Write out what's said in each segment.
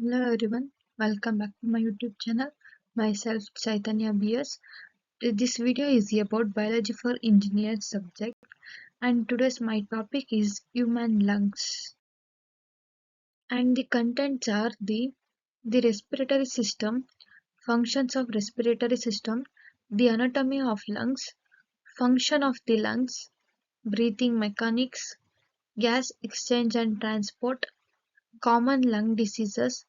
Hello everyone, welcome back to my YouTube channel. Myself Chaitanya BS. This video is about biology for engineers subject, and today's my topic is human lungs. And the contents are the respiratory system, functions of respiratory system, the anatomy of lungs, function of the lungs, breathing mechanics, gas exchange and transport, common lung diseases,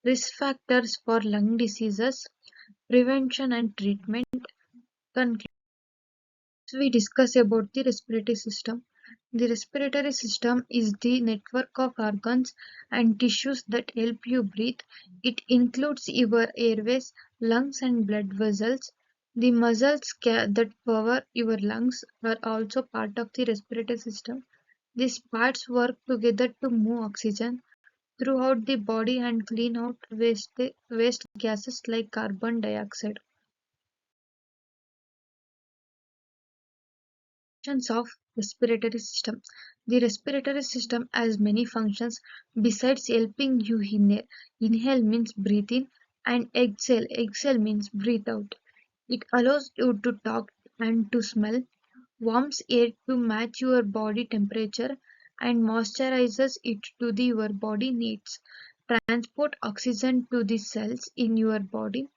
risk factors for lung diseases, prevention and treatment. Conclusion. We discuss about the respiratory system. The respiratory system is the network of organs and tissues that help you breathe. It includes your airways, lungs, and blood vessels. The muscles that power your lungs are also part of the respiratory system. These parts work together to move oxygen throughout the body and clean out waste gases like carbon dioxide. Functions of respiratory system. The respiratory system has many functions besides helping you inhale. Inhale means breathe in and exhale. Exhale means breathe out. It allows you to talk and to smell, warms air to match your body temperature, and moisturizes it to your body needs. Transport oxygen to the cells in your body,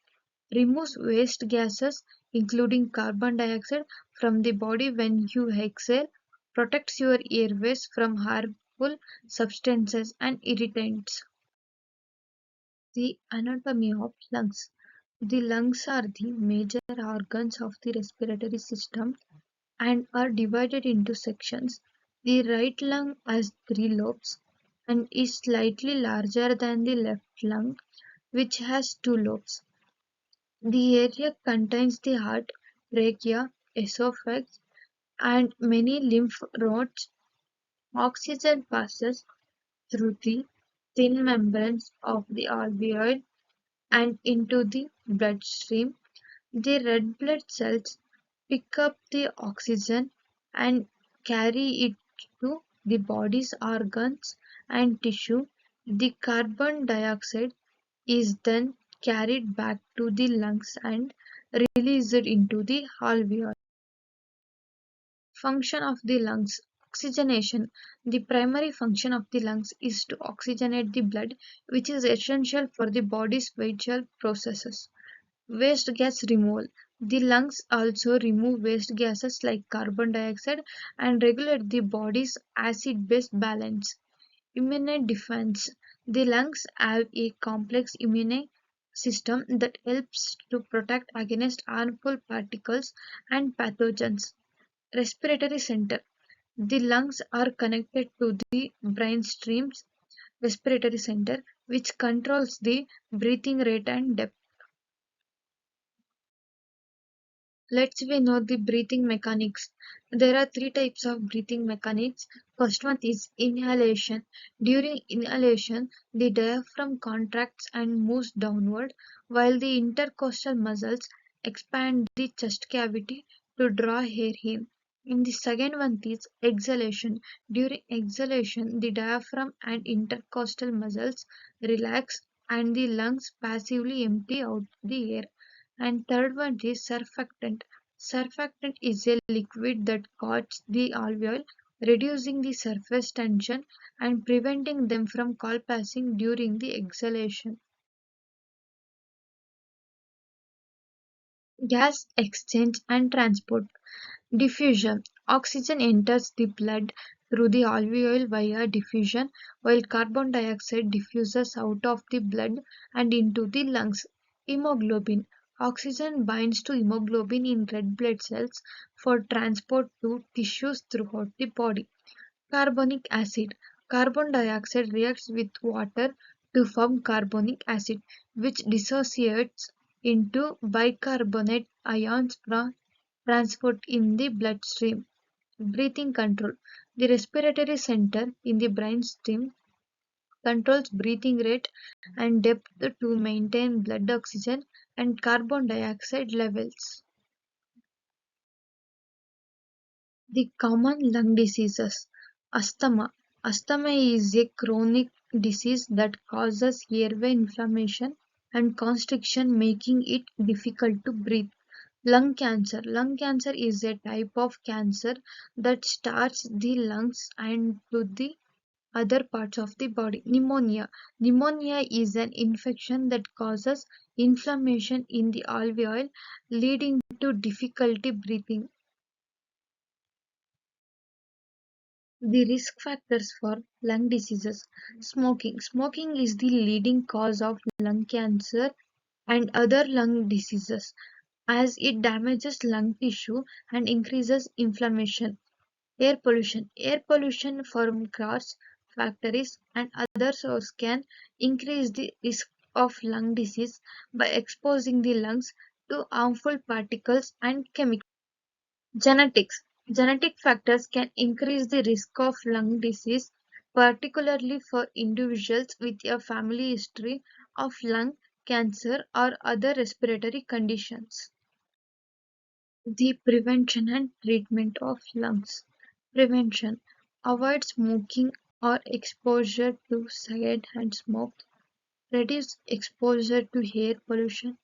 removes waste gases including carbon dioxide from the body when you exhale, protects your airways from harmful substances and irritants. The anatomy of lungs. The lungs are the major organs of the respiratory system and are divided into sections. The right lung has three lobes and is slightly larger than the left lung, which has two lobes. The area contains the heart, trachea, esophagus, and many lymph nodes. Oxygen passes through the thin membranes of the alveoli and into the bloodstream. The red blood cells pick up the oxygen and carry it to the body's organs and tissue. The carbon dioxide is then carried back to the lungs and released into the alveoli. Function of the lungs. Oxygenation. The primary function of the lungs is to oxygenate the blood, which is essential for the body's vital processes. Waste gas removal. The lungs also remove waste gases like carbon dioxide and regulate the body's acid-base balance. Immune defense. The lungs have a complex immune system that helps to protect against harmful particles and pathogens. Respiratory center. The lungs are connected to the brainstem's respiratory center, which controls the breathing rate and depth. Let's we know the breathing mechanics. There are three types of breathing mechanics. First one is inhalation. During inhalation, the diaphragm contracts and moves downward, while the intercostal muscles expand the chest cavity to draw air in. And the second one is exhalation. During exhalation, the diaphragm and intercostal muscles relax and the lungs passively empty out the air. And third one is surfactant. Surfactant is a liquid that coats the alveoli, reducing the surface tension and preventing them from collapsing during the exhalation. Gas exchange and transport. Diffusion. Oxygen enters the blood through the alveoli via diffusion, while carbon dioxide diffuses out of the blood and into the lungs. Hemoglobin. Oxygen binds to hemoglobin in red blood cells for transport to tissues throughout the body. Carbonic acid. Carbon dioxide reacts with water to form carbonic acid, which dissociates into bicarbonate ions from transport in the bloodstream. Breathing control. The respiratory center in the brainstem controls breathing rate and depth to maintain blood oxygen and carbon dioxide levels. The common lung diseases. Asthma. Asthma is a chronic disease that causes airway inflammation and constriction, making it difficult to breathe. Lung cancer. Lung cancer is a type of cancer that starts the lungs and to the other parts of the body. Pneumonia. Pneumonia is an infection that causes inflammation in the alveoli, leading to difficulty breathing. The risk factors for lung diseases. Smoking. Smoking is the leading cause of lung cancer and other lung diseases as it damages lung tissue and increases inflammation. Air pollution. Air pollution from cars, factories, and other sources can increase the risk of lung disease by exposing the lungs to harmful particles and chemicals. Genetics. Genetic factors can increase the risk of lung disease, particularly for individuals with a family history of lung cancer or other respiratory conditions. The prevention and treatment of lungs. Prevention. Avoid smoking or exposure to second-hand smoke. Reduce exposure to air pollution.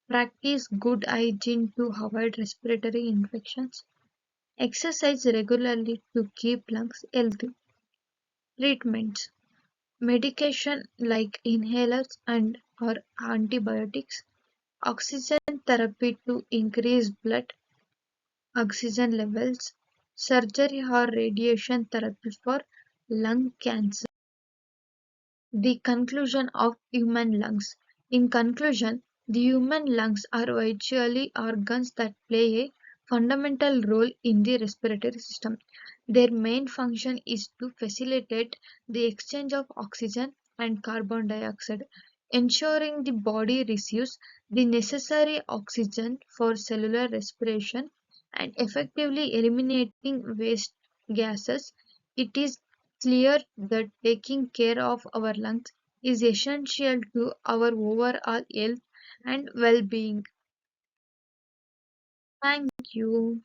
Practice good hygiene to avoid respiratory infections. Exercise regularly to keep lungs healthy. Treatments. Medication like inhalers and or antibiotics. Oxygen therapy to increase blood oxygen levels, surgery or radiation therapy for lung cancer. The conclusion of human lungs. In conclusion, the human lungs are virtually organs that play a fundamental role in the respiratory system. Their main function is to facilitate the exchange of oxygen and carbon dioxide, ensuring the body receives the necessary oxygen for cellular respiration and effectively eliminating waste gases. It is clear that taking care of our lungs is essential to our overall health and well being. Thank you.